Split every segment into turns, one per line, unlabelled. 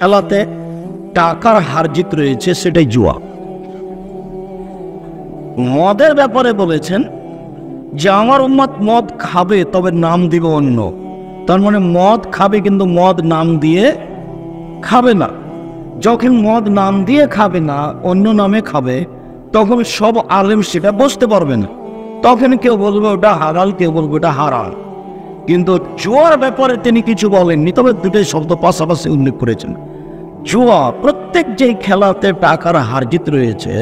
খেলাতে টাকার হারজিত রয়েছে, সেটাই জুয়া। মদের ব্যাপারে বলেছেন যে আমার উম্মত মদ খাবে, তবে নাম দিবে অন্য। তার মানে মদ খাবে, কিন্তু মদ নাম দিয়ে খাবে না। যখন মদ নাম দিয়ে খাবে না, অন্য নামে খাবে, তখন সব আলেম সেটা বুঝতে পারবে না। তখন কেউ বলবে ওটা হালাল, কেউ বলবে ওটা হারাম। কিন্তু জুয়ার ব্যাপারে তিনি কিছু বলেননি, তবে দুটোই শব্দ পাশাপাশি উল্লেখ করেছেন। জুয়া, প্রত্যেক যে খেলাতে টাকার হারজিত রয়েছে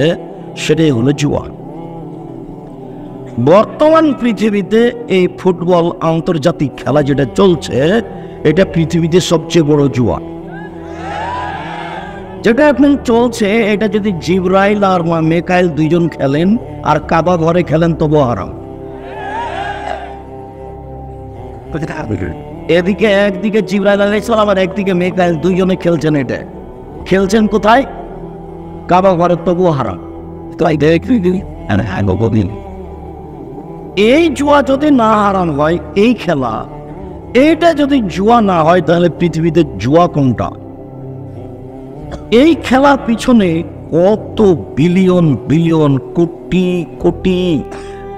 সেটাই হলো জুয়া। বর্তমান পৃথিবীতে এই ফুটবল আন্তর্জাতিক খেলা যেটা চলছে, এটা পৃথিবীতে সবচেয়ে বড় জুয়া যেটা এখন চলছে। এটা যদি জিবরাইল আর মেকাইল দুইজন খেলেন আর কাবা ঘরে খেলেন তবু হারাম। এদিকে একদিকে জিবরাইল আলাইহিস সালাম আর একদিকে মেকাইল দুইজনে খেলছেন। এটা খেলছেন কোথায়? কাবা ঘরে, তবু হারাম। তো এই জুয়া যদি না হারাম হয়, এই খেলা এইটা যদি জুয়া না হয়, তাহলে পৃথিবীতে জুয়া কোনটা? এই খেলার পিছনে কত billion billion crore crore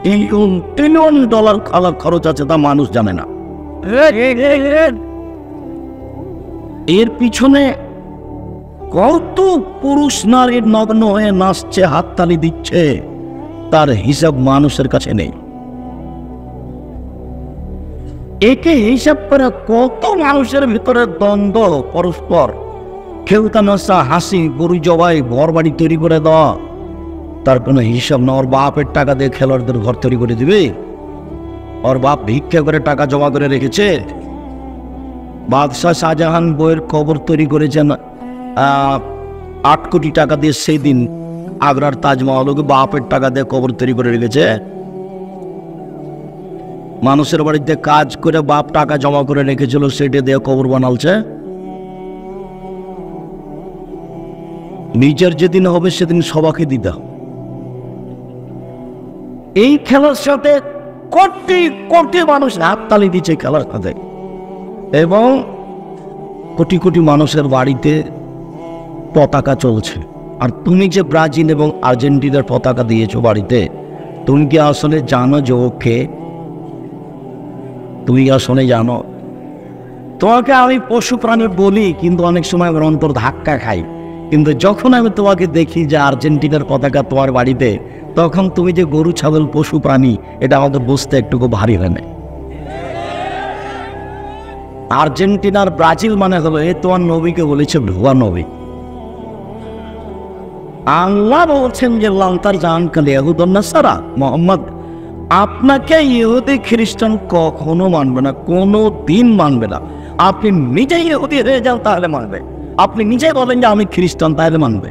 trillion trillion dollar খেলা খরচ আছে তা মানুষ জানে না। এর পিছনে কত পুরুষ নারীর নগ্ন হয়ে নাচছে, হাততালি দিচ্ছে, তার হিসাব মানুষের কাছে নেই। একে হিসাব করে কত মানুষের ভিতরে দ্বন্দ্ব পরস্পর, কেউ তামাশা, হাসি, গরু জবাই, ঘর বাড়ি তৈরি করে দেওয়া, তার কোনো হিসাব না। ওর বাপের টাকা দিয়ে খেলোয়াড়দের ঘর তৈরি করে দিবে, ওর বাপ ভিক্ষা করে টাকা জমা করে রেখেছে। বাদশাহ শাহজাহান বইয়ের কবর তৈরি করেছেন 8 কোটি টাকা দিয়ে, সেই দিন আগ্রার তাজমহলকে বাপের টাকা দিয়ে কবর তৈরি করে রেখেছে। মানুষের বাড়িতে কাজ করে বাপ টাকা জমা করে রেখেছিল, সেটা দিয়ে কবর বানালছে। নিজের যেদিন হবে সেদিন সবাইকে দিতে হবে। এই খেলার সাথে কোটি কোটি মানুষ হাততালি দিচ্ছে খেলার সাথে, এবং কোটি কোটি মানুষের বাড়িতে পতাকা চলছে। আর তুমি যে ব্রাজিল এবং আর্জেন্টিনার পতাকা দিয়েছো বাড়িতে, তুমি কি আসলে জানো যে ওকে? তুমি আসলে জানো? তোমাকে আমি পশু প্রাণী বলি, কিন্তু অনেক সময় আমার অন্তর ধাক্কা খাই। কিন্তু যখন আমি তোমাকে দেখি যে আর্জেন্টিনার পতাকা তোমার বাড়িতে, তখন তুমি যে গরু ছাগল পশু প্রাণী, এটা আমাদের বুঝতে একটুকু ভারী হয় না। আর্জেন্টিনার ব্রাজিল মানে হলো, এ তোমার নবীকে বলেছে ভুয়া নবী। আল্লাহ বলছেন যে লান্তার জাহান কাল ইয়াহুদুন নাসারা, মোহাম্মদ আপনাকে ইহুদি খ্রিস্টান কখনো মানবে না, কোনো দিন মানবে না। আপনি নিজেই ইহুদি হয়ে যান, তাহলে মানবে। আপনি নিজেই বলেন যে আমি খ্রিস্টান, তাহলে মানবে।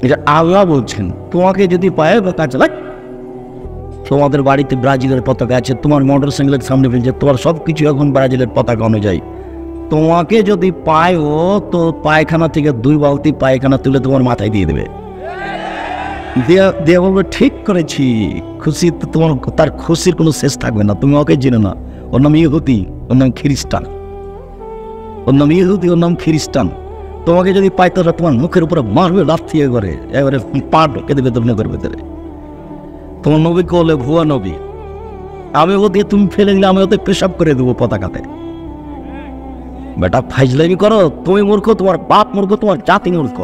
এটা আল্লাহ বলছেন। তোমাকে যদি পায়ে কাজ লাগে, তোমাদের বাড়িতে ব্রাজিলের পতাকা আছে, তোমার মোটর সাইকেলের সামনে ফেলছে, তোমার সবকিছু এখন ব্রাজিলের পতাকা অনুযায়ী। তোমাকে যদি পায়, ও তো পায়খানা থেকে 2 বালতি পায়খানা তুলে তোমার মাথায় দিয়ে দেবে, দিয়ে বলবে ঠিক করেছি। খুশি তো তোমার, তার খুশির কোনো শেষ থাকবে না। তুমি ওকে চিনো না, ওর নাম ইহুদি, ওর নাম খ্রিস্টান, ওর নাম ইহুদি, ওর নাম খ্রিস্টান। তোমাকে যদি পাই, তাহলে তোমার মুখের উপরে মারবে লাথিয়ে করে, এবারে পা ঢোকে দেবে তোর মুখের ভেতরে। তোমার নবীকে বলে ভুয়া নবী। আমি ও দিয়ে তুমি ফেলে দিলে, আমি ওতে পেশাব করে দেবো পতাকাতে। বেটা ফাইজলামি করো, তুমি মূর্খ, তোমার বাপ মূর্খ, তোমার জাতি মূর্খ।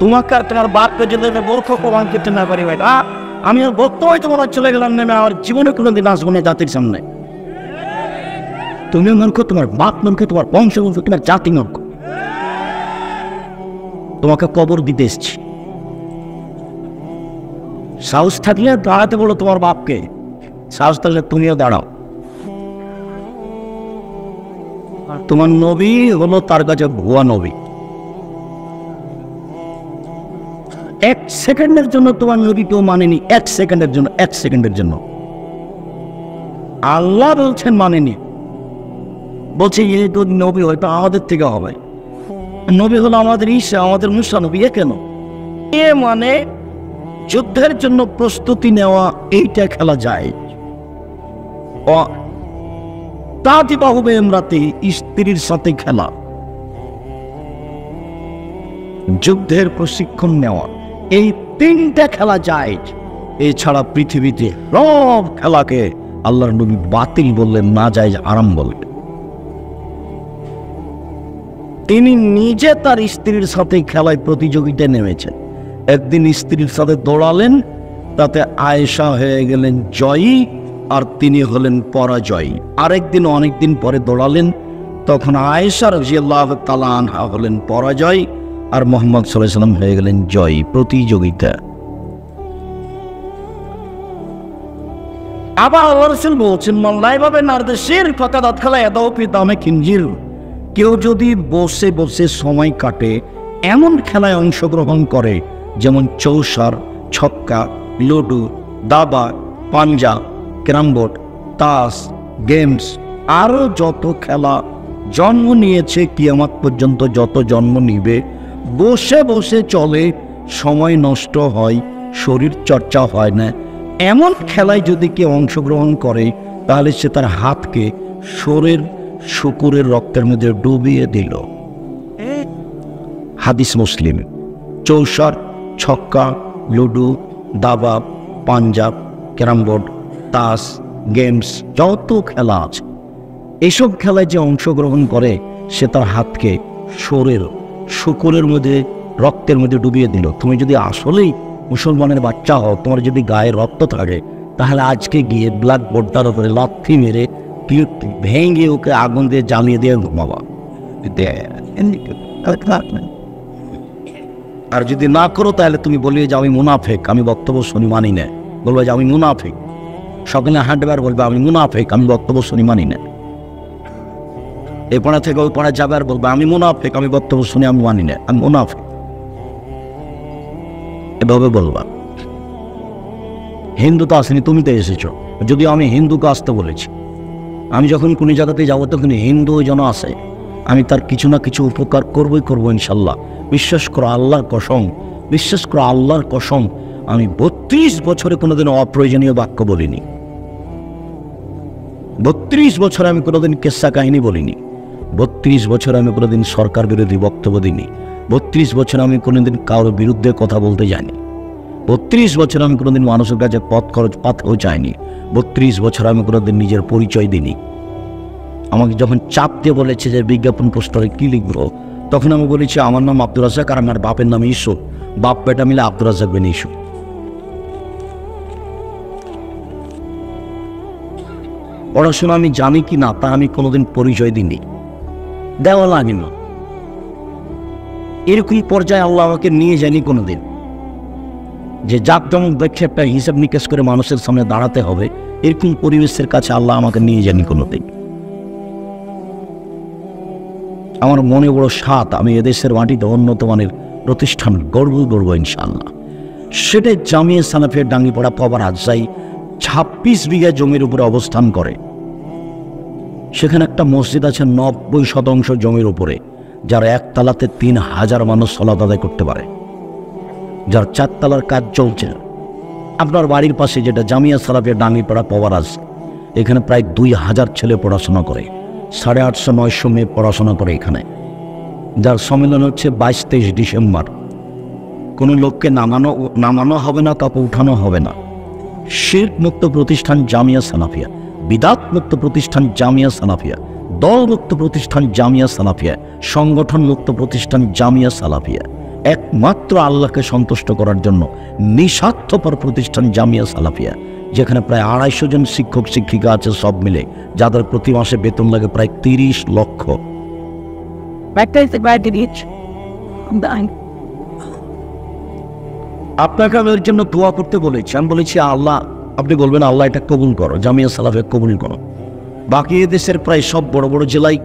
তোমাকে আর তোমার বাপকে যদি মূর্খ প্রমাণ করতে না পারি, বেটা আমি আর বক্তব্য তোমার চলে গেলাম নেমে, আমার জীবনে কোনোদিন আসবো না জাতির সামনে। তুমি মূর্খ, তোমার বাপ মূর্খ, তোমার বংশ মূর্খ, তোমার জাতি মূর্খ। তোমাকে কবর দিতে এসছি। সাহস থাকলে দাঁড়াতে বলো তোমার বাপকে, সাহস থাকলে তুমিও দাঁড়াও। তোমার নবী হলো তার কাছে ভুয়া নবী। 1 সেকেন্ডের জন্য তোমার নবী কেউ মানেনি, 1 সেকেন্ডের জন্য, 1 সেকেন্ডের জন্য। আল্লাহ বলছেন মানেনি, বলছে এই তো নবী হয়তো আমাদের থেকে হবে। নবী হলো আমাদের ঈসা, আমাদের মুসা নবী। এ কেন? এ মানে যুদ্ধের জন্য প্রস্তুতি নেওয়া, এইটা খেলা যায়। তাঁতি বাহুবে এমরাতে, স্ত্রীর সাথে খেলা, যুদ্ধের প্রশিক্ষণ নেওয়া, এই 3টা খেলা জায়েজ। এছাড়া পৃথিবীতে সব খেলাকে আল্লাহর নবী বাতিল বললেন, না জায়েজ, আরাম বললেন। তিনি নিজে তার স্ত্রীর সাথে খেলায় প্রতিযোগিতায় নেমেছেন। একদিন স্ত্রীর সাথে দৌড়ালেন, তাতে আয়েশা হয়ে গেলেন জয়ী আর তিনি হলেন পরাজয়ী। আরেকদিন অনেকদিন পরে দৌড়ালেন, তখন আয়েশা রাদিয়াল্লাহু তাআলা আনহা হলেন পরাজয় আর মুহাম্মদ সাল্লাল্লাহু আলাইহি ওয়াসাল্লাম হয়ে গেলেন জয়ী। প্রতিযোগিতা। আবার আল্লাহ রাসূল বলছেন, মান লাইবা নারদেশির ফাকাদ আদখালা ইয়াদাহু ফি দামে খিনজির। কেউ যদি বসে বসে সময় কাটে এমন খেলায় অংশগ্রহণ করে, যেমন চৌসার, ছক্কা, লুডু, দাবা, পাঞ্জা, ক্যারামবোর্ড, তাস, গেমস, আরও যত খেলা জন্ম নিয়েছে, কিয়ামত পর্যন্ত যত জন্ম নিবে, বসে বসে চলে, সময় নষ্ট হয়, শরীর চর্চা হয় না, এমন খেলায় যদি কেউ অংশগ্রহণ করে, তাহলে সে তার হাতকে শুকুরের রক্তের মধ্যে ডুবিয়ে দিল। হাদিস মুসলিম। চৌসার, ছক্কা, লুডু, দাবা, পাঞ্জাব, ক্যারামবোর্ড, তাস, গেমস, যত খেলা আছে, এসব খেলায় যে অংশগ্রহণ করে, সে তার হাতকে শুকুরের মধ্যে রক্তের মধ্যে ডুবিয়ে দিল। তুমি যদি আসলেই মুসলমানের বাচ্চা হও, তোমার যদি গায়ে রক্ত থাকে, তাহলে আজকে গিয়ে ব্ল্যাক বোর্ডটার উপরে লাথি মেরে ভেঙে ওকে আগুন দিয়ে জ্বালিয়ে দিয়ে ঘুমাবা। আর যদি না করো, তাহলে তুমি বলবে যে আমি মুনাফেক, আমি বক্তব্য শুনি মানি না। বলবে যে আমি মুনাফেক। সকালে হাঁটবার বলবে আমি মুনাফেক, আমি বক্তব্য শুনি মানি না। এ পাড়া থেকে ওই পাড়া যাবে আর বলবে আমি মুনাফেক, আমি বক্তব্য শুনি আমি মানি না, আমি মুনাফেক। এভাবে বলবা। হিন্দু তো আসেনি, তুমি তো এসেছো। যদিও আমি হিন্দুকে আসতে বলেছি। আমি যখন কোনো জায়গাতে যাবো, তখন হিন্দু যেন আসে, আমি তার কিছু না কিছু উপকার করবই করবো ইনশাল্লাহ। বিশ্বাস করো আল্লাহর কসম, বিশ্বাস করো আল্লাহর কসম, আমি 32 বছরে কোনোদিন অপ্রয়োজনীয় বাক্য বলিনি। 32 বছরে আমি কোনোদিন কেসা কাহিনী বলিনি। 32 বছরে আমি কোনোদিন সরকার বিরোধী বক্তব্য দিইনি। 32 বছরে আমি কোনোদিন কারোর বিরুদ্ধে কথা বলতে যাইনি। 32 বছর আমি কোনোদিন মানুষের কাছে পথ খরচ পাতেও চাইনি। 32 বছর আমি কোনোদিন নিজের পরিচয় দিইনি। আমাকে যখন চাপ দিয়ে বলেছে যে বিজ্ঞাপন পোস্টারে কি লিখবো, তখন আমি বলেছি আমার নাম আব্দুর রাজ্জাক আর আমার বাপের নাম ইউসুফ, বাপ বেটা মিলে আব্দুর রাজ্জাক বিন ইউসুফ। পড়াশোনা আমি জানি কি না তা আমি কোনোদিন পরিচয় দিইনি, দেওয়া লাগে না। এরকম পর্যায়ে আল্লাহ আমাকে নিয়ে যায়নি কোনোদিন যে জাকজমক দেখে একটা হিসাব নিকেশ করে মানুষের সামনে দাঁড়াতে হবে। এরকম পরিবেশের কাছে আল্লাহ আমাকে নিয়ে যায়নি কোনোদিন। আমার মনে বড় সাত, আমি এদেশের মাটিতে উন্নত মানের প্রতিষ্ঠান গর্ব ইনশাআল্লাহ। সেটা জামিয়া সালাফিয়া ডাঙ্গিপাড়া পবা রাজশাহী 26 বিঘা জমির উপরে অবস্থান করে। সেখানে একটা মসজিদ আছে 90% জমির উপরে, যার একতলাতে 3000 মানুষ সালাত আদায় করতে পারে, যার 4 তলার কাজ চলছে। আপনার বাড়ির পাশে যেটা জামিয়া সালাফিয়া ডাঙ্গিপাড়া পবারাজ, এখানে প্রায় 2000 ছেলে পড়াশোনা করে, 850-900 মেয়ে পড়াশোনা করে এখানে, যার সম্মেলন হচ্ছে 22-23 ডিসেম্বর। কোনো লোককে নামানো হবে না, কাউকে উঠানো হবে না। শিরক মুক্ত প্রতিষ্ঠান জামিয়া সালাফিয়া, বিদাত মুক্ত প্রতিষ্ঠান জামিয়া সালাফিয়া, দল মুক্ত প্রতিষ্ঠান জামিয়া সালাফিয়া, সংগঠন মুক্ত প্রতিষ্ঠান জামিয়া সালাফিয়া, একমাত্র আল্লাহকে সন্তুষ্ট করার জন্য নিঃস্বার্থপর প্রতিষ্ঠান জামিয়া সালাফিয়া, যেখানে প্রায় 250 জন শিক্ষক শিক্ষিকা আছে সব মিলে, যাদের প্রতি মাসে বেতন লাগে প্রায় 30 লক্ষ। আপনাকে আমি এর জন্য দোয়া করতে বলেছি। আমি বলেছি আল্লাহ, আপনি বলবেন আল্লাহ এটা কবুল করো, জামিয়া সালাফিয়া কবুল করো। বাকি দেশের প্রায় সব বড় বড় জেলায়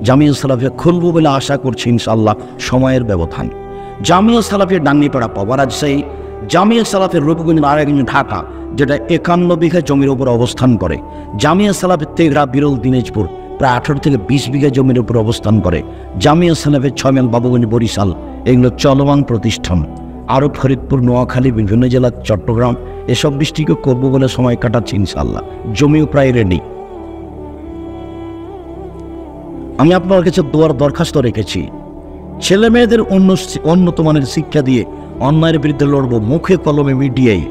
জামিয়া সালাফিয়া খুলবো বলে আশা করছি ইনশাআল্লাহ, সময়ের ব্যবধান। জামিয়া সালাফিয়া ডাঙ্গিপাড়া পবা রাজশাহী, জামিয়া সালাফিয়া রূপগঞ্জ নারায়ণগঞ্জ ঢাকা, যেটা 51 বিঘা জমির উপর অবস্থান করে। জামিয়া সালাফিয়া তেঘরা বিরল দিনাজপুর প্রায় 18 থেকে 20 বিঘা জমির উপর অবস্থান করে। জামিয়া সালাফিয়া 6 মাইল বাবুগঞ্জ বরিশাল, এগুলো চলমান প্রতিষ্ঠান। আরও ফরিদপুর, নোয়াখালী, বিভিন্ন জেলা, চট্টগ্রাম, এসব ডিস্ট্রিক্টও করবো বলে সময় কাটাচ্ছি ইনশাআল্লাহ। জমিও প্রায় রেডি। আমি আপনার কাছে দোয়ার দরখাস্ত রেখেছি ছেলে মেয়েদের উন্নত মানের শিক্ষা দিয়ে অন্যায়ের বিরুদ্ধে লড়বো, মুখে কলমে মিডিয়ায়।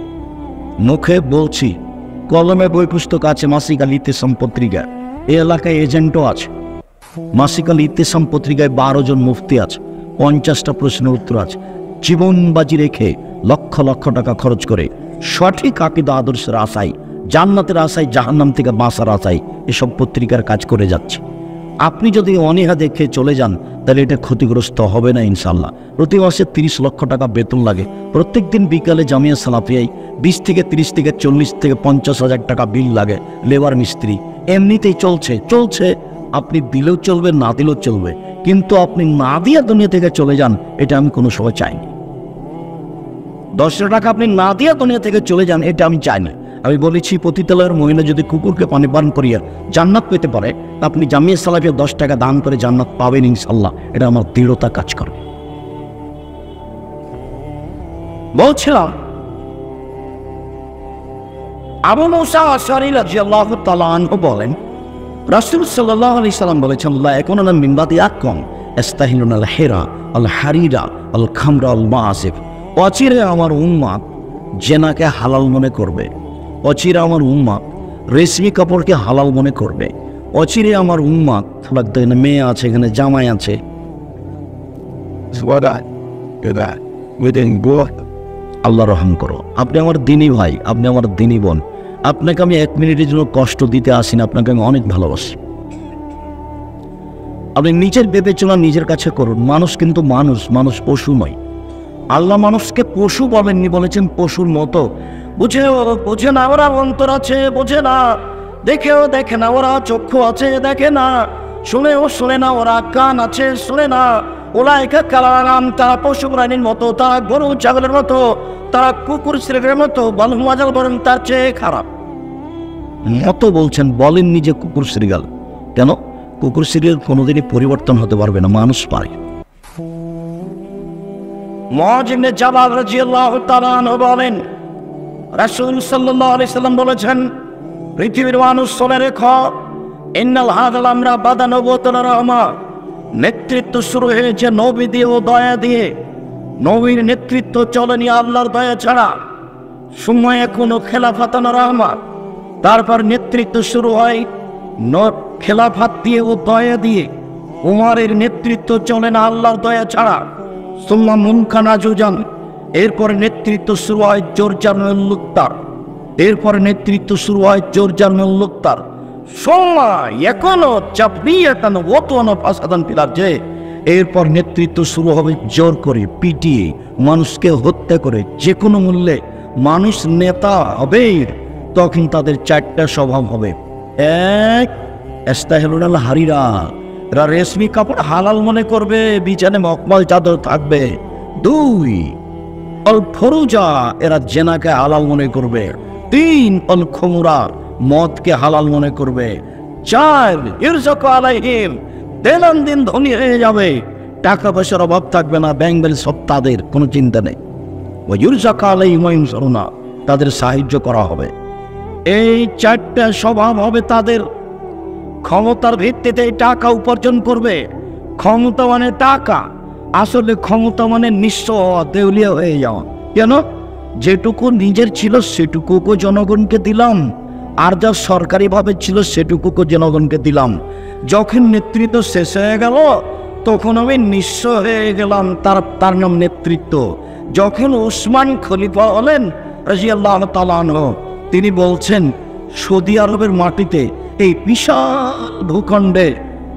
মুখে বলছি, কলমে বই পুস্তক আছে, মাসিক আল ইত্তেসাম পত্রিকা, এই এলাকায় এজেন্টও আছে। মাসিক আল ইত্তেসাম পত্রিকায় 12 জন মুফতি আছে, 50টা প্রশ্নের উত্তর আছে। জীবন বাজি রেখে লক্ষ লক্ষ টাকা খরচ করে সঠিক আকীদা আদর্শের আশায়, জান্নাতের আশায়, জাহান্নাম থেকে বাঁচার আশায় এসব পত্রিকার কাজ করে যাচ্ছে। আপনি যদি অনীহা দেখে চলে যান তাহলে এটা ক্ষতিগ্রস্ত হবে না ইনশাল্লাহ। প্রতি মাসে 30 লক্ষ টাকা বেতন লাগে। প্রত্যেক দিন বিকালে জামিয়া সালাফিয়ায় 20 থেকে 30 থেকে 40 থেকে 50 হাজার টাকা বিল লাগে, লেবার মিস্ত্রি। এমনিতেই চলছে। আপনি দিলেও চলবে, না দিলেও চলবে, কিন্তু আপনি না দিয়ে দুনিয়া থেকে চলে যান, এটা আমি কোনো সময় চাইনি। 10 টাকা আপনি না দিয়ে দুনিয়া থেকে চলে যান, এটা আমি চাইনি। আমি বলেছি, পতিতালয়ের মহিলা যদি কুকুরকে পানি পান করিয়া জান্নাত পেতে পারে, আপনি জামিয়া সালাফিয়া 10 টাকা দান করে জান্নাত পাবেন ইনশাল্লাহ। এটা আমার দৃঢ়তা কাজ করে। বলছিলাম, আবু মুসা আশআরী রাদিয়াল্লাহু তাআলা আনহু বলেন, রাসূল সাল্লাল্লাহু আলাইহি সাল্লাম বলেছেন, লা ইয়াকুনুনা মিন বাদি আকম ইস্তাহিলুনা আল হিরা আল হারিরা আল খামরা আল মাসিফ। অচিরে আমার উম্মত জেনাকে হালাল মনে করবে, অচিরে আমার উম্মত রেশমি কাপড়কে হালাল মনে করবে, অচিরে আমার উম্মত, এখানে মেয়ে আছে, এখানে জামাই আছে, আল্লাহ রহম করো। আপনি আমার দিনী ভাই, আপনি আমার দিনী বোন, আপনাকে আমি 1 মিনিটের জন্য কষ্ট দিতে আসি না, আপনাকে আমি অনেক ভালোবাসি। আপনি নিজের বিবেচনা নিজের কাছে করুন। মানুষ কিন্তু মানুষ পশু নয়। আল্লাহ মানুষকে পশু বলেননি, বলেছেন পশুর মতো। বুঝে না ওরা অন্তর আছে, বোঝে না, দেখেও দেখে না ওরা চক্ষু আছে, দেখে না, শুনে না ওরা কান আছে, শুনে না। উলাইকা কালাম, তারা পশু প্রাণীর মতো, তারা গরু ছাগলের মতো, তারা কুকুর শ্রেণীর মতো, বালুমাজাল বলেন তার চেয়ে খারাপ। মতো বলছেন, বলেননি যে কুকুর শ্রীগাল। কেন? কুকুর শ্রীগাল কোনোদিনই পরিবর্তন হতে পারবে না, মানুষ পারে। মুআয ইবনে জাবাল রাদিয়াল্লাহু তাআলা আনহু বলেন, রাসূল সাল্লাল্লাহু আলাইহি সাল্লাম বলেছেন, পৃথিবীর মানুষ শুনে রেখো, ইন্নাল হাযাল আমরা বাদা নবুওয়াতুর রাহমা। নেতৃত্ব শুরু হয়েছে নবী দিয়ে ও দয়া দিয়ে। নবীর নেতৃত্ব চলেনি আল্লাহর দয়া ছাড়া। সময় এখনো খেলাফাতান রাহমা। তারপর নেতৃত্ব শুরু হয় খেলাফাত দিয়ে ও দয়া দিয়ে। উমরের নেতৃত্ব চলে না আল্লাহর দয়া ছাড়া। সুম্মা মুনকানা জুজান, এরপর নেতৃত্ব শুরু হয় জোরজানুল লুক্তার। এরপর নেতৃত্ব শুরু হয় জোরজানুল লুক্তার। সময় এখনো চাপনিয়াতান ওয়াতানা ফাসাদান ফিলার যে। এরপর নেতৃত্ব শুরু হবে জোর করে, পিটিয়ে, মানুষকে হত্যা করে, যে কোনো মূল্যে মানুষ নেতা হবে। তখন তাদের 4টা স্বভাব হবে। 1, ইস্তাহিলুনাল হারিরা, এরা রেশমি কাপড় হালাল মনে করবে, বিছানে মকমল চাদর থাকবে। 2, অল ফরুজা, এরা জেনাকে হালাল মনে করবে। 3, অল খুমরা, মদকে হালাল মনে করবে। 4, ইরজাকু আলাইহিম, দিন ধনী হয়ে যাবে, টাকা পয়সার অভাব থাকবে না, ব্যাংক ব্যালেন্স সব তাদের, কোনো চিন্তা নেই। ওয়া ইরজাকু আলাইহিম ইনসারুনা, তাদের সাহায্য করা হবে। এই 4টা স্বভাব হবে তাদের। ক্ষমতার ভিত্তিতে টাকা উপার্জন করবে। ক্ষমতা মানে টাকা, আসলে ক্ষমতা মানে নিঃস্ব হওয়া, দেউলিয়া হয়ে যাওয়া। কেন? যেটুকু নিজের ছিল সেটুকুকে জনগণকে দিলাম, আর যা সরকারিভাবে ছিল সেটুকুকে জনগণকে দিলাম। যখন নেতৃত্ব শেষ হয়ে গেল তখন আমি নিঃস্ব হয়ে গেলাম, তার নাম নেতৃত্ব। যখন উসমান খলিফা হলেন রাদিয়াল্লাহু তাআলা আনহু, তিনি বলছেন, সৌদি আরবের মাটিতে, এই বিশাল ভূখণ্ডে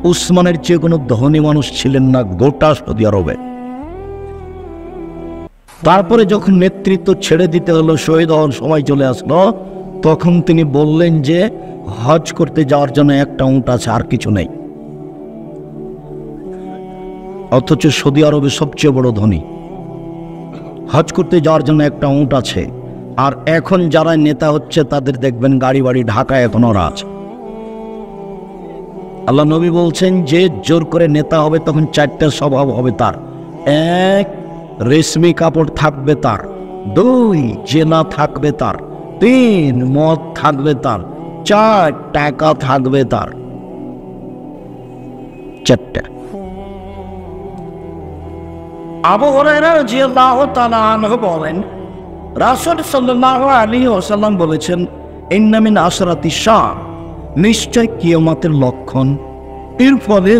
উসমানের চেয়ে কোনো ধনী মানুষ ছিলেন না গোটা সৌদি আরবে। তারপরে যখন নেতৃত্ব ছেড়ে দিতে হলো, শহীদ হওয়ার সময় চলে আসলো, তখন তিনি বললেন যে হজ করতে যাওয়ার জন্য একটা উট আছে, আর কিছু নেই। অথচ সৌদি আরবে সবচেয়ে বড় ধনী, হজ করতে যাওয়ার জন্য একটা উট আছে। আর এখন যারা নেতা হচ্ছে তাদের দেখবেন গাড়ি বাড়ি ঢাকায় এখন ওরা আছে। আল্লাহ নবী বলছেন, যে জোর করে নেতা হবে তখন 4টা স্বভাব হবে তার। 1, রেশমি কাপড় থাকবে তার। 2, জেনা থাকবে তার। 3, মদ থাকবে তার। 4, টাকা থাকবে তার। 4টা। আবু হুরায়রা রাদিয়াল্লাহু তাআলা আনহু বলেন, রাসূল সাল্লাল্লাহু আলাইহি ওয়াসাল্লাম বলেছেন, ইন্না মিন আশরাতি শাআ, নিশ্চয় কিয়ামতের লক্ষণ, এর ফলে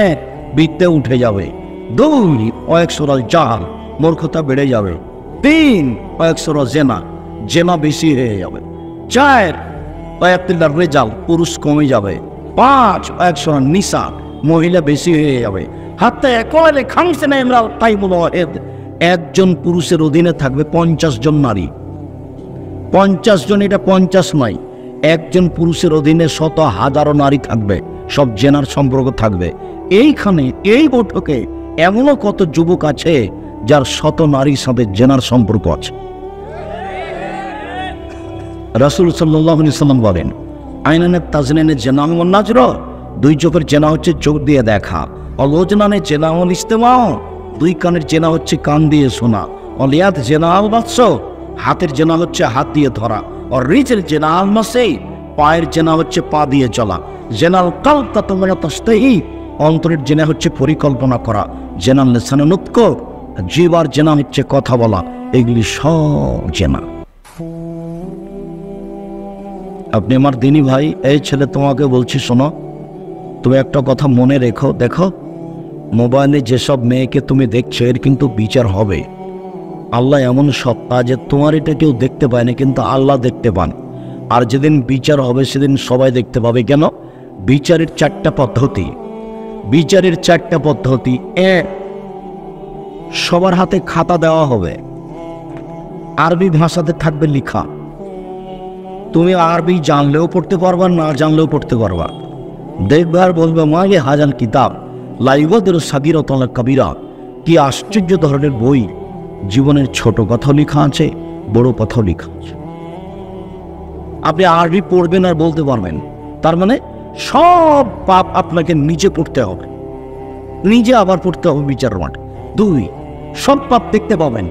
এক, বিদ্যা উঠে যাবে, দুই, ওয়াকসুরাল জাহাল, মূর্খতা বেড়ে যাবে, তিন, ওয়াকসুরা জেনা, জেনা বেশি হয়ে যাবে, চার, ওয়াকতিল্লার রেজাল, পুরুষ কমে যাবে, পাঁচ, ওয়াকসুরা নিসা, মহিলা বেশি হয়ে যাবে, হাত্তা একবারে খামসেনা ইমরাল তাইবুল ওয়াহিদ, একজন পুরুষের অধীনে থাকবে 50 জন নারী। 50 জন, এটা 50 নয়, একজন পুরুষের অধীনে শত হাজারো নারী থাকবে, সব জেনার সম্পর্ক থাকবে। এইখানে এই বৈঠকে এমনও কত যুবক আছে যার শত নারীর সাথে জেনার সম্পর্ক আছে। রাসূল সাল্লাল্লাহু আলাইহি সাল্লাম বলেন, আইনানে তাজনানে জেনা ওয়ান নাজর, দুই চোখের জেনা হচ্ছে চোখ দিয়ে দেখা, অলজনানে জেনা ওয়াল ইস্তেমা, দুই কানের জেনা হচ্ছে কান দিয়ে শোনা, অলিয়াত জেনা আল বাৎস, হাতের জেনা হচ্ছে হাত দিয়ে ধরা, আর রিজের জেনা আল মাসে, পায়ের জেনা হচ্ছে পা দিয়ে চলা, জেনাল কাল তাতমানা তাস্তাহি, অন্তরের জেনা হচ্ছে পরিকল্পনা করা, জেনাল লিসানে নুতক, জিহ্বার জেনা হচ্ছে কথা বলা, এগুলি সব জেনা। আপনি আমার দিনী ভাই, এই ছেলে তোমাকে বলছি শোনো, তুমি একটা কথা মনে রেখো, দেখো মোবাইলে যেসব মেয়েকে তুমি দেখছো এর কিন্তু বিচার হবে। আল্লাহ এমন সত্তা যে তোমার এটা কেউ দেখতে পায় না, কিন্তু আল্লাহ দেখতে পান। আর যেদিন বিচার হবে সেদিন সবাই দেখতে পাবে। কেন? বিচারের 4টা পদ্ধতি। বিচারের 4টা পদ্ধতি। এক, সবার হাতে খাতা দেওয়া হবে, আরবি ভাষাতে থাকবে লেখা। তুমি আরবি জানলেও পড়তে পারবা, না জানলেও পড়তে পারবা। দেখবে আর বলবে, মাগে হাজান কিতাব লাইবাদের সাগিরতল কবিরা, কি আশ্চর্য ধরনের বই, জীবনের ছোট কথা লেখা আছে, বড় কথাও লেখা আছে। আপনি আরবি পড়বেন আর বলতে পারবেন, তার মানে সব পাপ আপনাকে নিজে পড়তে হবে, নিজে আবার পড়তে হবে বিচার মাঠে। দুই, সব পাপ দেখতে পাবেন।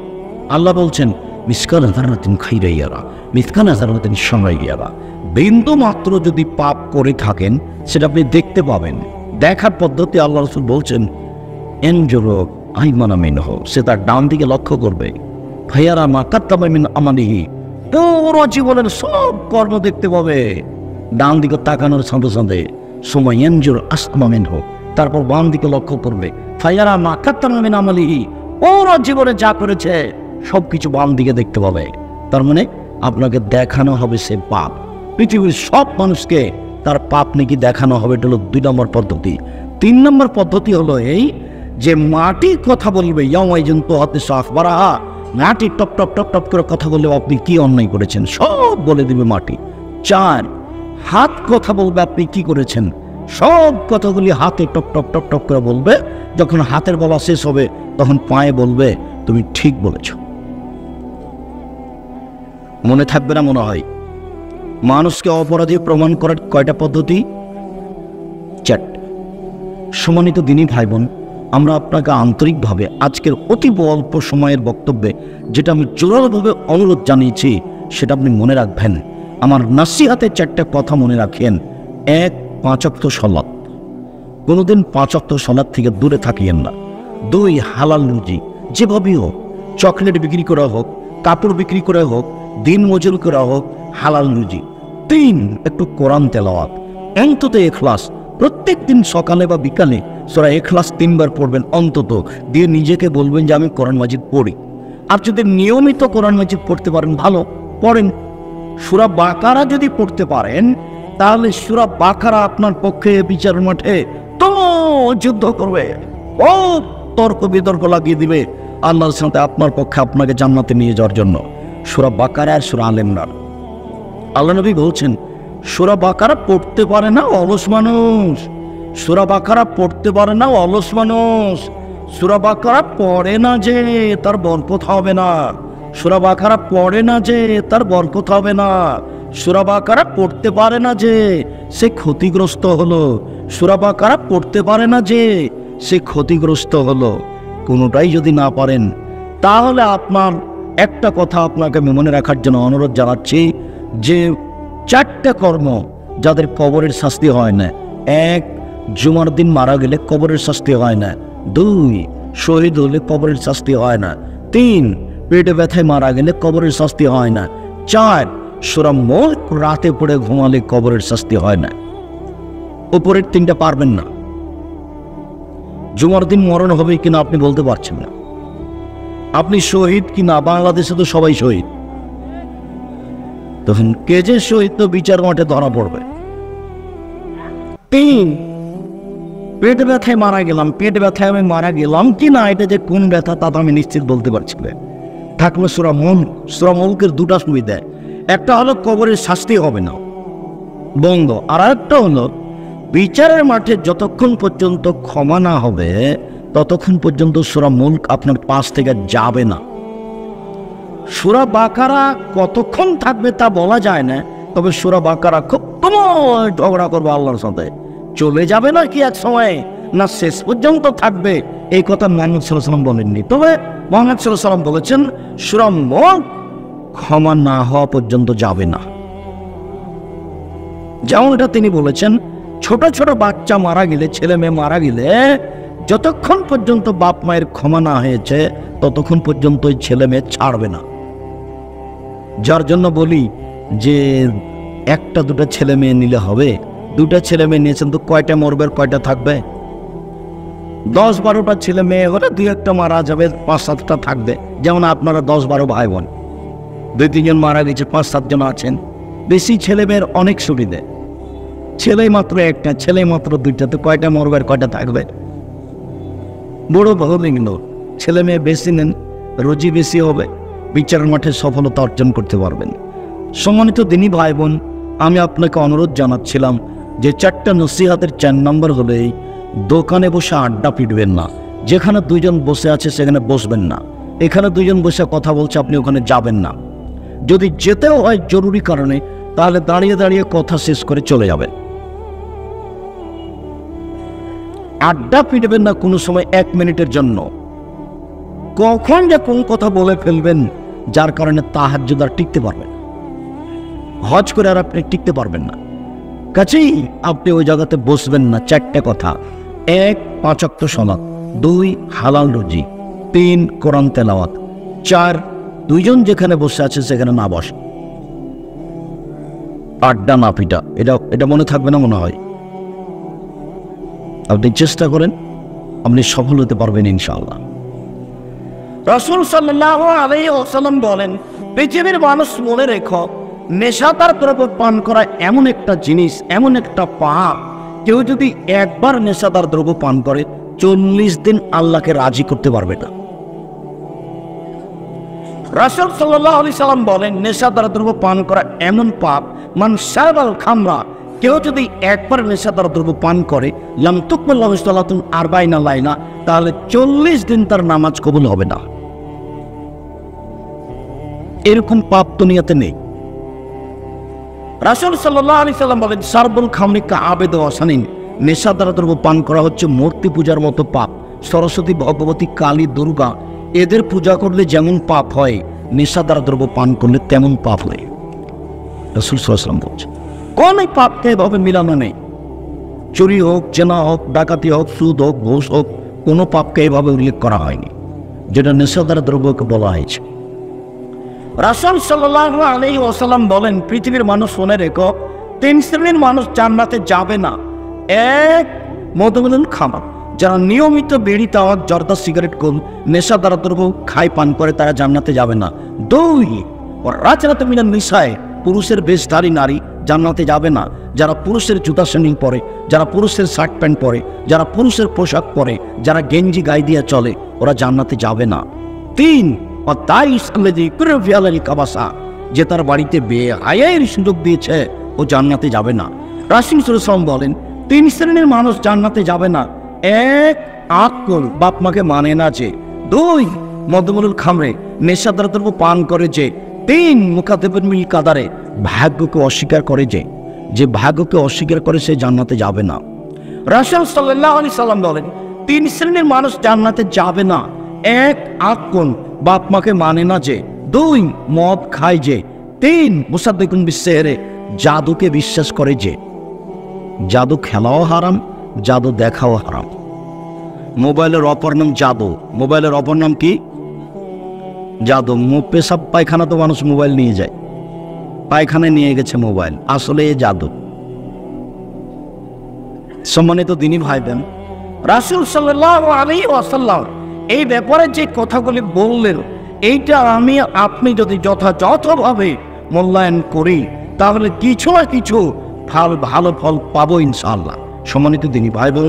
আল্লাহ বলছেন, মিসকাল যারাতিন খাইরাইয়ারা মিসকাল যারাতিন শাররাইয়ারা, বিন্দু মাত্র যদি পাপ করে থাকেন সেটা আপনি দেখতে পাবেন। দেখার পদ্ধতি আল্লাহ রাসূল বলছেন, এনজুরু আইমানা মিনহু, সে তার ডান দিকে লক্ষ্য করবে, ফায়ারা মা কাত্তাবা মিন আমালিহি, পুরো জীবনের সব কর্ম দেখতে পাবে। ডান দিকে তাকানোর সাথে সাথে সময় এনজুরু আসমা মিনহু, তারপর বাম দিকে লক্ষ্য করবে, ফায়ারা মা কাত্তাবা মিন আমালিহি, পুরো জীবনে যা করেছে সবকিছু বাম দিকে দেখতে পাবে। তার মানে আপনাকে দেখানো হবে সে পাপ। পৃথিবীর সব মানুষকে তার পাপ নাকি দেখানো হবে। এটা হলো 2 নম্বর পদ্ধতি। 3 নম্বর পদ্ধতি হলো এই যে মাটি কথা বলবে, মাটি টপ টপ টপ টপ করে কথা বললে আপনি কি অন্যায় করেছেন সব বলে দিবে মাটি। 4, হাত কথা বলবে, আপনি কি করেছেন সব কথাগুলি হাতে টপ টপ টপ টপ করে বলবে। যখন হাতের বলা শেষ হবে তখন পায়ে বলবে, তুমি ঠিক বলেছ। মনে থাকবে না মনে হয়? মানুষকে অপরাধী প্রমাণ করার কয়টা পদ্ধতি? 4টা। সম্মানিত দিনী ভাই বোন, আমরা আপনাকে আন্তরিকভাবে আজকের অতি অল্প সময়ের বক্তব্যে যেটা আমি জোরালোভাবে অনুরোধ জানিয়েছি সেটা আপনি মনে রাখবেন। আমার নাসিহাতে 4টা কথা মনে রাখেন। 1, 5 ওয়াক্ত সালাত, কোনোদিন 5 ওয়াক্ত সালাত থেকে দূরে থাকিয়েন না। 2, হালাল রুজি, যেভাবেই হোক, চকলেট বিক্রি করা হোক, কাপড় বিক্রি করা হোক, দিন মজুর করা হোক, হালাল রুজি। 3, একটু কোরআন তেলাওয়াত, অন্তত ইখলাস, প্রত্যেক দিন সকালে বা বিকালে সূরা ইখলাস 3 বার পড়বেন অন্তত, দিয়ে নিজেকে বলবেন যে আমি কোরআন মাজিদ পড়ি। আর যদি নিয়মিত কোরআন মাজিদ পড়তে পারেন ভালো, পড়েন। সূরা বাকারা যদি পড়তে পারেন তাহলে সূরা বাকারা আপনার পক্ষে বিচার মাঠে তো যুদ্ধ করবে, ও তর্ক বিতর্ক লাগিয়ে দিবে আল্লাহর সাথে আপনার পক্ষে আপনাকে জান্নাতে নিয়ে যাওয়ার জন্য। সূরা বাকারা আর সূরা আলে ইমরান। আল্লাহ নবী বলছেন, সূরা বাকারা পড়তে পারে না অলস মানুষ, সূরা বাকারা পড়তে পারে না অলস মানুষ, সূরা বাকারা পড়ে না যে তার বরকত হবে না, সূরা বাকারা পড়ে না যে তার বরকত হবে না, সূরা বাকারা পড়তে পারে না যে সে ক্ষতিগ্রস্ত হলো, সূরা বাকারা পড়তে পারে না যে সে ক্ষতিগ্রস্ত হলো। কোনোটাই যদি না পারেন তাহলে আপনার একটা কথা আপনাকে আমি মনে রাখার জন্য অনুরোধ জানাচ্ছি যে 4টা কর্ম যাদের কবরের শাস্তি হয় না। 1, জুমার দিন মারা গেলে কবরের শাস্তি হয় না। 2, শহীদ হলে কবরের শাস্তি হয় না। 3, পেটে ব্যথায় মারা গেলে কবরের শাস্তি হয় না। 4, সূরা মুলক রাতে পড়ে ঘুমালে কবরের শাস্তি হয় না। উপরের 3টা পারবেন না। জুমার দিন মরণ হবে কিনা আপনি বলতে পারছেন না। আপনি শহীদ কিনা, বাংলাদেশে তো সবাই শহীদ। তখন কে যে শহীদ তো বিচার মাঠে ধরা পড়বে। 3, পেট ব্যথায় মারা গেলাম, পেট ব্যথায় আমি মারা গেলাম কিনা এটা যে কোন ব্যথা তা তো আমি নিশ্চিত বলতে পারছি না। থাকলো সূরা মুলক। সূরা মুলকের 2টা সুবিধা, একটা হলো কবরের শাস্তি হবে না, বন্ধ। আর একটা হলো বিচারের মাঠে যতক্ষণ পর্যন্ত ক্ষমা না হবে ততক্ষণ পর্যন্ত সূরা মুলক আপনার পাশ থেকে যাবে না। সূরা বাকারা কতক্ষণ থাকবে তা বলা যায় না, তবে সূরা বাকারা খুব ঝগড়া করবে আল্লাহর সাথে, চলে যাবে না কি এক সময়, না শেষ পর্যন্ত থাকবে, এই কথা মুহাম্মদ সাল্লাল্লাহু আলাইহি ওয়াসাল্লাম বলেননি। তবে মুহাম্মদ সাল্লাল্লাহু আলাইহি ওয়াসাল্লাম বলেছেন সূরা মুলক ক্ষমা না হওয়া পর্যন্ত যাবে না। যেমন এটা তিনি বলেছেন, ছোট ছোট বাচ্চা মারা গেলে, ছেলে মেয়ে মারা গেলে যতক্ষণ পর্যন্ত বাপ মায়ের ক্ষমা না হয়েছে ততক্ষণ পর্যন্ত ওই ছেলে মেয়ে ছাড়বে না। যার জন্য বলি যে 1-2টা ছেলে মেয়ে নিলে হবে। 2টা ছেলে মেয়ে নিয়েছেন তো কয়টা মরবে আর কয়টা থাকবে? 10-12টা ছেলে মেয়ে হলে 2-1টা মারা যাবে, 5-7টা থাকবে। যেমন আপনারা 10-12 ভাই বোন, 2-3 জন মারা গেছে, 5-7 জন আছেন। বেশি ছেলে মেয়ের অনেক সুবিধে, ছেলে মাত্র 1টা, ছেলে মাত্র 2টা, তো কয়টা মরবে আর কয়টা থাকবে? বড় বহুলিঙ্গ ছেলে মেয়ে বেশি নেন, রুজি বেশি হবে, বিচারের মাঠে সফলতা অর্জন করতে পারবেন। সম্মানিত দিনী ভাই বোন, আমি আপনাকে অনুরোধ জানাচ্ছিলাম যে 4টা নসিহাতের 4 নম্বর হলেই দোকানে বসে আড্ডা পিটবেন না। যেখানে 2 জন বসে আছে সেখানে বসবেন না। এখানে 2 জন বসে কথা বলছে, আপনি ওখানে যাবেন না। যদি যেতেও হয় জরুরি কারণে, তাহলে দাঁড়িয়ে দাঁড়িয়ে কথা শেষ করে চলে যাবেন। আড্ডা পিটবেন না কোনো সময় 1 মিনিটের জন্য। কখন যে কোন কথা বলে ফেলবেন যার কারণে তাহাজ্জুদ আর টিকতে পারবেন, হজ করে আর আপনি টিকতে পারবেন না। কাছেই আপনি ওই জায়গাতে বসবেন না। 4টে কথা: 1, 5 ওয়াক্ত সালাত; 2, হালাল রুজি; 3, কোরআন তেলাওয়াত; 4, 2 জন যেখানে বসে আছে সেখানে না বসে, আড্ডা না পিটা। এটা মনে থাকবে না মনে হয়। আপনি চেষ্টা করেন, আপনি সফল হতে পারবেন ইনশাআল্লাহ। রাসূল সাল্লাল্লাহু আলাইহি ওয়াসাল্লাম বলেন, পৃথিবীর মানুষ মনে রেখো, নেশাদার দ্রব্য পান করা এমন একটা জিনিস, এমন একটা পাপ, কেউ যদি একবার নেশাদার দ্রব্য পান করে 40 দিন আল্লাহকে রাজি করতে পারবে না। রাসূল সাল্লাল্লাহু আলাইহি সাল্লাম বলেন, নেশাদার দ্রব্য পান করা এমন পাপ, মান শারাবাল খামরা, কেউ যদি একবার নেশাদার দ্রব্য পান করে, লাম তুকবাল লাহু সালাতুন 40 লাইলা, তাহলে 40 দিন তার নামাজ কবুল হবে না। এরকম পাপ দুনিয়াতে নেই। রাসূল সাল্লাল্লাহু আলাইহি সাল্লাম বলেন, শারবুল খামরি কা আবেদ ওয়াসানিন, নেশাদার দ্রব্য পান করা হচ্ছে মূর্তি পূজার মতো পাপ। সরস্বতী, ভগবতী, কালী, দুর্গা এদের পূজা করলে যেমন পাপ হয়, নেশাদার দ্রব্য পান করলে তেমন পাপ হয়। রাসূল সাল্লাল্লাহু আলাইহি ওয়াসাল্লাম বলছেন, কোন পাপকে এভাবে মিলানো নেই। চুরি হোক, জেনা হোক, ডাকাতি হোক, সুদ হোক, ঘুষ হোক, কোনো পাপকে এভাবে উল্লেখ করা হয়নি যেটা নেশাদার দ্রব্যকে বলা হয়েছে। রাসূল সাল্লাল্লাহু আলাইহি ওয়াসাল্লাম বলেন, পৃথিবীর মানুষ শুনে রেখো, 3 শ্রেণীর মানুষ জান্নাতে যাবে না। 1, মদমুল খামার, যারা নিয়মিত বিড়ি, তামাক, জর্দা, সিগারেট, কোন নেশাদার দ্রব্য খায়, পান করে, তারা জান্নাতে যাবে না। 2, রাজরাতে মিনান নিসায়, পুরুষের বেশধারী নারী জান্নাতে যাবে না। যারা পুরুষের জুতা শ্রেণী পরে, যারা পুরুষের শার্ট প্যান্ট পরে, যারা পুরুষের পোশাক পরে, যারা গেঞ্জি গায়ে দিয়ে চলে, ওরা জান্নাতে যাবে না। 3, যে তার বাড়িতে বেহায়ার সুযোগ দিয়েছে, ও জান্নাতে যাবে না। রাসূল সাল্লাল্লাহু আলাইহি ওয়াসাল্লাম বলেন, 3 শ্রেণীর মানুষ জান্নাতে যাবে না। 1, আকল, বাপ মাকে মানে না যে। 2, মদমুল খামরে, নেশাদার দ্রব্য পান করে যে। 3, মুকাদ্দিবুল মিল কাদারে, ভাগ্যকে অস্বীকার করে যে ভাগ্যকে অস্বীকার করে সে জান্নাতে যাবে না। রাসূল সাল্লাল্লাহু আলাইহি সাল্লাম বলেন, 3 শ্রেণীর মানুষ জান্নাতে যাবে না। 1, আকল, বাপ মাকে মানে না যে। 2, মদ খায় যে। 3, মুসাদ্দিকুন বিসসিহরি, জাদুকে বিশ্বাস করে যে। জাদু খেলাও হারাম, জাদু দেখাও হারাম। মোবাইলের অপর নাম জাদু। মোবাইলের অপর নাম কি? জাদু। পেশাব পায়খানা তো মানুষ মোবাইল নিয়ে যায়, পায়খানায় নিয়ে গেছে মোবাইল, আসলে এ জাদু। সম্মানিত দিনী ভাই বোন, রাসূল সাল্লাল্লাহু আলাইহি ওয়াসাল্লাম এই ব্যাপারে যে কথাগুলি বললেন, এইটা আমি আপনি যদি যথাযথভাবে মূল্যায়ন করি তাহলে কিছু না কিছু ভালো ফল পাবো ইনশাআল্লাহ। সম্মানিত দিনী ভাই বোন,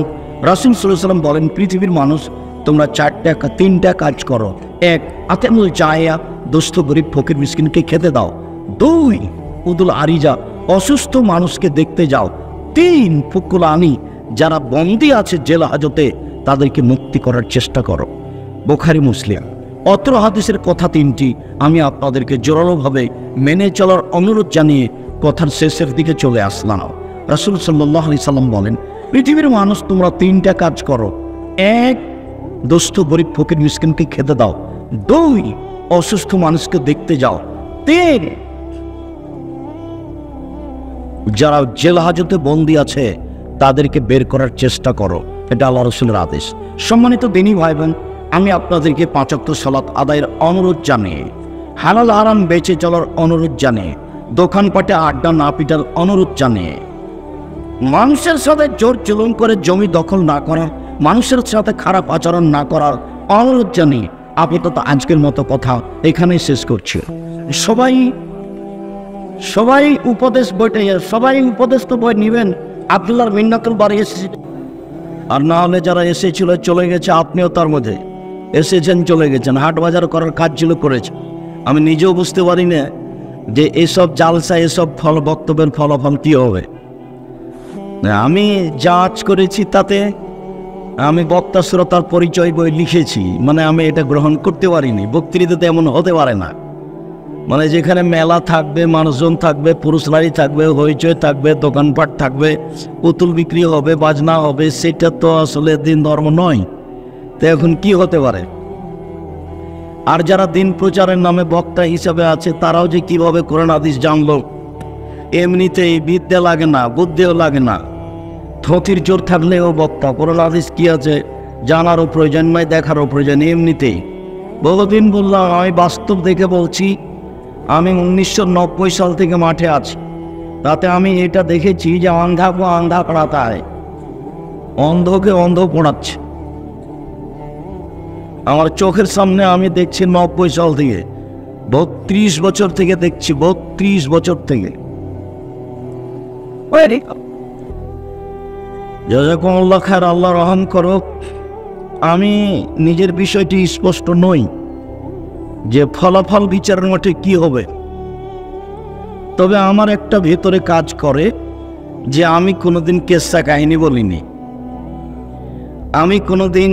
রাসূল সাল্লাল্লাহু আলাইহি ওয়াসাল্লাম বলেন, পৃথিবীর মানুষ তোমরা তিনটা কাজ করো। এক, আতেমুল জায়া, দুস্থ গরিব ফকির মিসকিনকে খেতে দাও। দুই, উদুল আরিজা, অসুস্থ মানুষকে দেখতে যাও। তিন, ফুকুল আনি, যারা বন্দী আছে জেল হাজতে তাদেরকে মুক্তি করার চেষ্টা করো। বুখারী মুসলিম। অত্র হাদিসের কথা তিনটি আমি আপনাদেরকে জোরালোভাবে মেনে চলার অনুরোধ জানিয়ে কথার শেষের দিকে চলে আসলাম। রাসূল সাল্লাল্লাহু আলাইহি সাল্লাম বলেন, পৃথিবীর মানুষ তোমরা তিনটা কাজ করো। এক, দুস্থ গরিব ফকির মিসকিনকে খেতে দাও। দুই, অসুস্থ মানুষকে দেখতে যাও। তিন, যারা জেল হাজতে বন্দী আছে তাদেরকে বের করার চেষ্টা করো। এটা আল্লাহ রাসূলের আদেশ। সম্মানিত দিনী ভাই বোন, আমি আপনাদেরকে 5 ওয়াক্ত সালাত আদায়ের অনুরোধ জানিয়ে, হালাল হারাম বেঁচে চলার অনুরোধ জানিয়ে, দোকানপাটে আড্ডা না পিটার অনুরোধ জানিয়ে, মানুষের সাথে জোর জুলুম করে জমি দখল না করার, মানুষের সাথে খারাপ আচরণ না করার অনুরোধ জানিয়ে আপাতত আজকের মতো কথা এখানেই শেষ করছি। সবাই উপদেশ বইটা, সবাই উপদেশ তো বই নেবেন। আব্দুল্লাহর মিন্নাতুল বাড়ি এসেছে, আর না হলে যারা এসেছিল চলে গেছে, আপনিও তার মধ্যে এসেছেন চলে গেছেন, হাট বাজার করার কাজ ছিল করেছে। আমি নিজেও বুঝতে পারি না যে এসব জালসা, এসব বক্তব্যের ফলাফল কী হবে। আমি যাচ করেছি তাতে আমি বক্তা শ্রোতার পরিচয় বই লিখেছি, মানে আমি এটা গ্রহণ করতে পারিনি। বক্তৃতাতে এমন হতে পারে না, মানে যেখানে মেলা থাকবে, মানুষজন থাকবে, পুরুষ নারী থাকবে, হইচই থাকবে, দোকানপাট থাকবে, পুতুল বিক্রি হবে, বাজনা হবে, সেটা তো আসলে দিন ধর্ম নয়। তো এখন কি হতে পারে? আর যারা দিন প্রচারের নামে বক্তা হিসাবে আছে তারাও যে কিভাবে কোরআন হাদিস জানলো, এমনিতেই বিদ্যা লাগে না, বুদ্ধিও লাগে না, থতির জোর থাকলেও বক্তা। কোরআন হাদিস কি আছে জানারও প্রয়োজন নয়, দেখারও প্রয়োজন। এমনিতেই বহুদিন বললাম, আমি বাস্তব দেখে বলছি। আমি 1990 সাল থেকে মাঠে আছি, তাতে আমি এটা দেখেছি যে অন্ধা কো অন্ধা পড়াতা হয়, অন্ধকে অন্ধ পড়াচ্ছে। আমার চোখের সামনে আমি দেখছি 90 সাল থেকে, 32 বছর থেকে দেখছি, 32 বছর থেকে। জাযাকুমুল্লাহ খায়র, আল্লাহ রহম করুক। আমি নিজের বিষয়টি স্পষ্ট নই যে ফলাফল বিচারের মাঠে কি হবে, তবে আমার একটা ভেতরে কাজ করে যে আমি কোনোদিন কেসা কাহিনী বলিনি, আমি কোনোদিন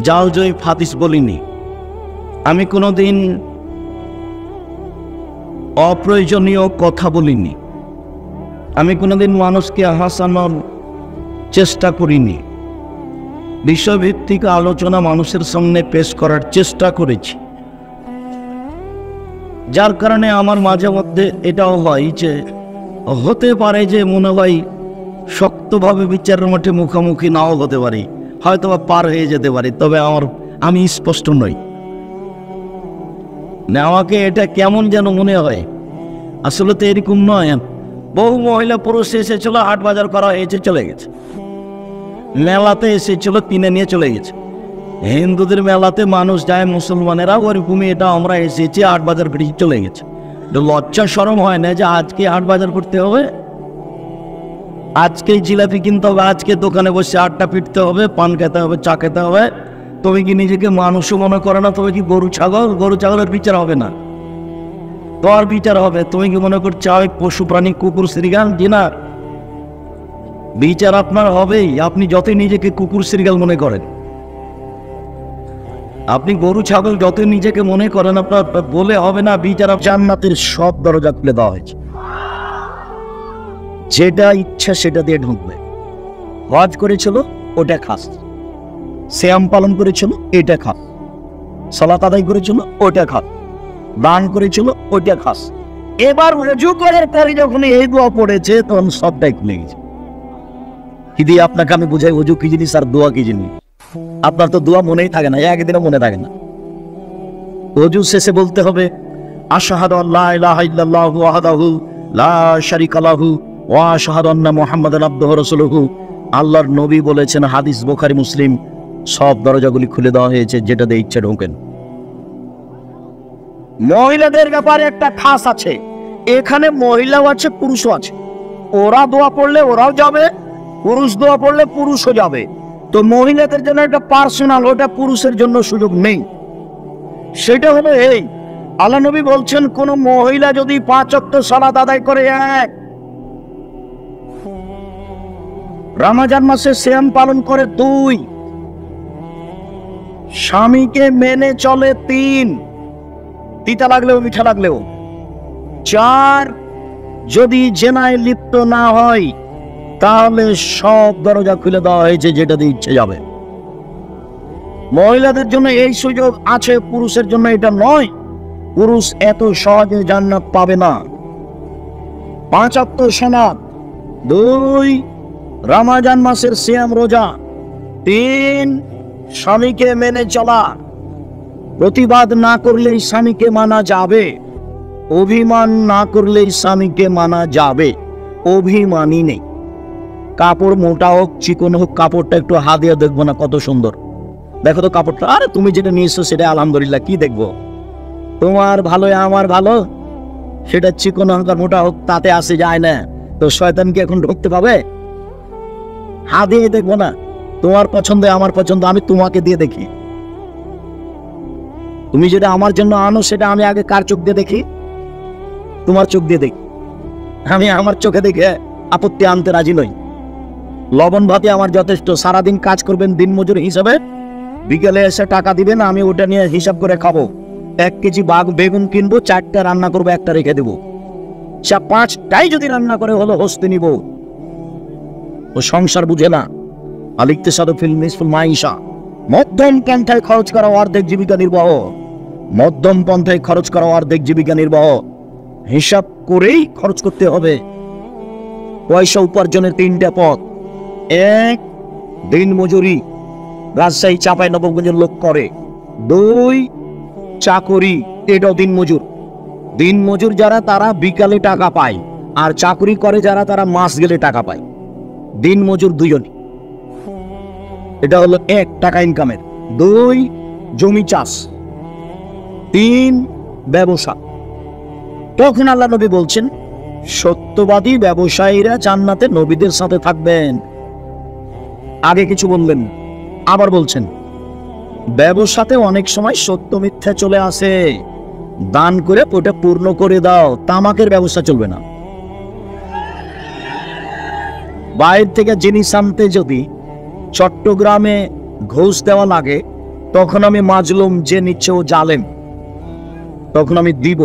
জালজয়ী হাদিস বলিনি, আমি কোনোদিন অপ্রয়োজনীয় কথা বলিনি, আমি কোনোদিন মানুষকে হাসানোর চেষ্টা করিনি। বিষয়ভিত্তিক আলোচনা মানুষের সামনে পেশ করার চেষ্টা করেছি, যার কারণে আমার মাঝে মধ্যে এটাও হয় যে হতে পারে যে মনে হয় শক্তভাবে বিচারের মাঠে মুখোমুখি নাও হতে পারি, হয়তো বা পার হয়ে যেতে পারি, তবে আমি স্পষ্ট নই। না, আমাকে এটা কেমন যেন মনে হয়, আসলে তো এরকম নয়। বহু মহিলা পুরুষ এসেছিল, হাট বাজার করা হয়েছে, চলে গেছে। মেলাতে এসেছিল, কিনে নিয়ে চলে গেছে। হিন্দুদের মেলাতে মানুষ যায়, মুসলমানেরা ওরকমই এটা আমরা এসেছি, হাট বাজার করে চলে গেছে। লজ্জা শরম হয় না যে আজকে হাট বাজার করতে হবে, আজকেই জিলাপি কিনতে হবে, আজকে দোকানে বসে আড্ডা পিটতে হবে, পান খেতে হবে, চা খেতে হবে? তুমি কি নিজেকে মানুষও মনে করে না? তুমি কি গরু ছাগল? গরু ছাগলের বিচার হবে না, তোমার বিচার হবে। তুমি কি মনে করছো আমি পশু প্রাণী, কুকুর শ্রীগাল? জি না, বিচার আপনার হবেই। আপনি যতই নিজেকে কুকুর শ্রীগাল মনে করেন, আপনি গরু ছাগল যতই নিজেকে মনে করেন, আপনার বলে হবে না বিচার। জান্নাতের সব দরজা খুলে দেওয়া হয়েছে, যেটা ইচ্ছা সেটা দিয়ে ঢুকবে। হজ করেছিল, ওটা খাস। সিয়াম পালন করেছিল, এটা খাস। সালাত আদায় করেছিল, ওটা খাস। দান করেছিল, ওটা খাস। এবার রুজু করার পরে যখন এই দোয়া পড়েছে তখন সবটাই খুলে গেছে, কি দিয়ে আপনাকে আমি বুঝাই ওযু কি জিনিস আর দোয়া কি জিনিস? আপনার তো দোয়া মনেই থাকে না, একদিনও মনে থাকে না। ওযু শেষে বলতে হবে আশহাদু আল্লা ইলাহা ইল্লাল্লাহু ওয়াহদাহু লা শারীকা লাহু ওয়া আশহাদু আন্না মুহাম্মাদান আবদুহু ওয়া রাসূলুহু। আল্লাহর নবী বলেছেন, হাদিস বুখারী মুসলিম, সব দরজাগুলি খুলে দেওয়া হয়েছে, যেটা দিয়ে ইচ্ছে ঢোকেন। মহিলাদের ব্যাপারে একটা খাস আছে, এখানে মহিলাও আছে পুরুষও আছে। ওরা দোয়া পড়লে ওরাও যাবে, পুরুষ দোয়া পড়লে পুরুষও যাবে। তো মহিলাদের জন্য একটা পার্সোনাল, ওটা পুরুষের জন্য সুযোগ নেই। সেটা হলো এই, আল্লাহ নবী বলছেন, কোন মহিলা যদি 5 ওয়াক্ত সালাত আদায় করে, 1, রমজান মাসে সিয়াম পালন করে, 2, স্বামীকে মেনে চলে, 3, তিতা লাগলেও মিঠা লাগলেও, 4, যদি জেনায় লিপ্ত না হয়, তাহলে সব দরজা খুলে দেওয়া হয়েছে, যেটা দিয়ে ইচ্ছে যাবে। মহিলাদের জন্য এই সুযোগ আছে, পুরুষের জন্য এটা নয়। পুরুষ এত সহজে জান্নাত পাবে না। 5 ওয়াক্ত সালাত, 2, রমজান মাসের সিয়াম রোজা, 3, স্বামীকে মেনে চলা। প্রতিবাদ না করলেই স্বামীকে মানা যাবে, অভিমান না করলেই স্বামীকে মানা যাবে। অভিমানী নেই। কাপড় মোটা হোক চিকন হোক, কাপড়টা একটু হাত দিয়ে দেখবো না কত সুন্দর, দেখো তো কাপড়টা, আরে তুমি যেটা নিয়েছো সেটা আলহামদুলিল্লাহ, কি দেখবো? তোমার ভালো আমার ভালো, সেটা চিকন হোক আর মোটা হোক তাতে আসে যায় না। তো শয়তান কি এখন ঢুকতে পাবে? হাত দিয়ে দেখবো না, তোমার পছন্দ আমার পছন্দ, আমি তোমাকে দিয়ে দেখি। তুমি যেটা আমার জন্য আনো সেটা আমি আগে কার চোখ দিয়ে দেখি? তোমার চোখ দিয়ে দেখি। আমি আমার চোখে দেখে আপত্তি আনতে রাজি নই। লবণ ভাতে আমার যথেষ্ট, সারাদিন কাজ করবেন দিন মজুর হিসাবে, বিকেলে এসে টাকা দিবেন, আমি ওটা নিয়ে হিসাব করে খাবো। 1 কেজি বেগুন কিনবো, 4টা রান্না করবো, 1টা রেখে দেবো। 5টাই যদি রান্না করে হলো হস্তে নিব। ও সংসার বুঝে না। আল-ইকতিসাদু ফিল নিসফিল মাইশা, মধ্যম পন্থায় খরচ করা অর্ধেক জীবিকা নির্বাহ। মধ্যম পন্থায় খরচ করা অর্ধেক জীবিকা নির্বাহ। হিসাব করেই খরচ করতে হবে। পয়সা উপার্জনের 3টা পথ। 1, দিন মজুরি, রাজশাহী চাঁপাইনবাবগঞ্জের লোক করে। 2, চাকরি, এটাও দিন মজুর। দিন মজুর যারা তারা বিকালে টাকা পায়, আর চাকরি করে যারা তারা মাস গেলে টাকা পায়। দিন মজুর দুজনই। এটা হলো 1, টাকা ইনকামের। 2, জমি চাষ। 3, ব্যবসা। তখন আল্লাহ নবী বলছেন, সত্যবাদী ব্যবসায়ীরা জান্নাতে নবীদের সাথে থাকবেন। আগে কিছু বললেন, আবার বলছেন, ব্যবসাতে অনেক সময় সত্য মিথ্যা চলে আসে, দান করে ওটা পূর্ণ করে দাও। তামাকের ব্যবসা চলবে না। বাইরে থেকে জিনিস আনতে যদি চট্টগ্রামে ঘুষ দেওয়া লাগে, তখন আমি মাজলুম, যে নিচ্ছে ও জালেম, তখন আমি দিব।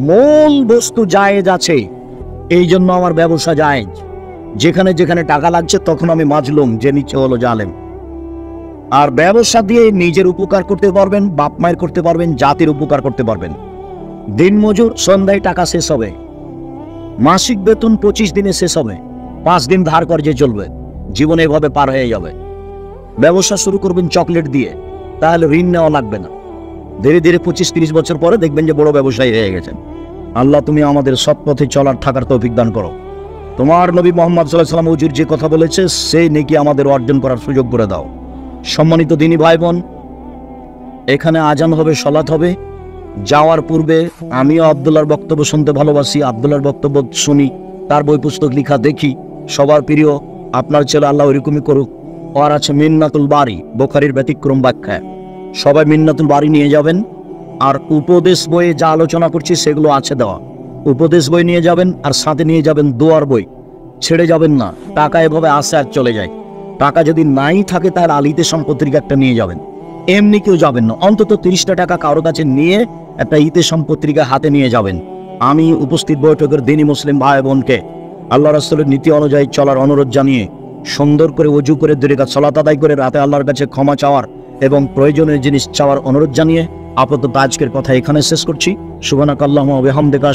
মূল বস্তু জায়েজ আছে, এই জন্য আমার ব্যবসা জায়েজ। যেখানে যেখানে টাকা লাগছে তখন আমি মাজলুম, যে নিচ্ছে হলো জালেম। আর ব্যবসা দিয়ে নিজের উপকার করতে পারবেন, বাপ মায়ের করতে পারবেন, জাতির উপকার করতে পারবেন। দিন মজুর, সন্ধ্যায় টাকা শেষ হবে। মাসিক বেতন 25 দিনে শেষ হবে, 5 দিন ধার কর্জে চলবে, জীবনে এভাবে পার হয়ে যাবে। ব্যবসা শুরু করবেন চকলেট দিয়ে, তাহলে ঋণ নেওয়া লাগবে না। ধীরে ধীরে 25-30 বছর পরে দেখবেন যে বড় ব্যবসায়ী হয়ে গেছেন। আল্লাহ তুমি আমাদের সৎ পথে চলার থাকার তৌফিক দান করো। তোমার নবী মুহাম্মদ সাল্লাল্লাহু আলাইহি ওয়াসাল্লাম ওযুর যে কথা বলেছে সেই নেকি আমাদের অর্জন করার সুযোগ করে দাও। সম্মানিত দিনী ভাই বোন, এখানে আজান হবে, সালাত হবে। যাওয়ার পূর্বে আমিও আব্দুল্লাহর বক্তব্য শুনতে ভালোবাসি, আব্দুল্লাহর বক্তব্য শুনি, তার বই পুস্তক লেখা দেখি। সবার প্রিয় আপনার ছেলে, আল্লাহ ওইরকমই করুক। আর আছে মিন্নাতুল বারী, বুখারীর ব্যতিক্রম ব্যাখ্যা। সবাই মিন্নাতুল বারী নিয়ে যাবেন। আর উপদেশ বইয়ে যা আলোচনা করছি সেগুলো আছে দেওয়া। উপদেশ বই নিয়ে যাবেন, আর সাথে নিয়ে যাবেন দোয়ার বই। ছেড়ে যাবেন না, টাকা এভাবে আসে আর চলে যায়। টাকা যদি নাই থাকে তাহলে আল-ইতিসাম পত্রিকা একটা নিয়ে যাবেন। এমনি কেউ যাবেন না, অন্তত 30টা টাকা কারো কাছে নিয়ে একটা ইতিসাম পত্রিকা হাতে নিয়ে যাবেন। আমি উপস্থিত বৈঠকের দিনী মুসলিম ভাই বোনকে আল্লাহ রাসূলের নীতি অনুযায়ী চলার অনুরোধ জানিয়ে, সুন্দর করে ওযু করে 2 রাকাত সালাত আদায় করে রাতে আল্লাহর কাছে ক্ষমা চাওয়ার এবং প্রয়োজনীয় জিনিস চাওয়ার অনুরোধ জানিয়ে আপাতত আজকের কথা এখানে শেষ করছি। সুবহানাকাল্লাহুম্মা ওয়া বিহামদিকা।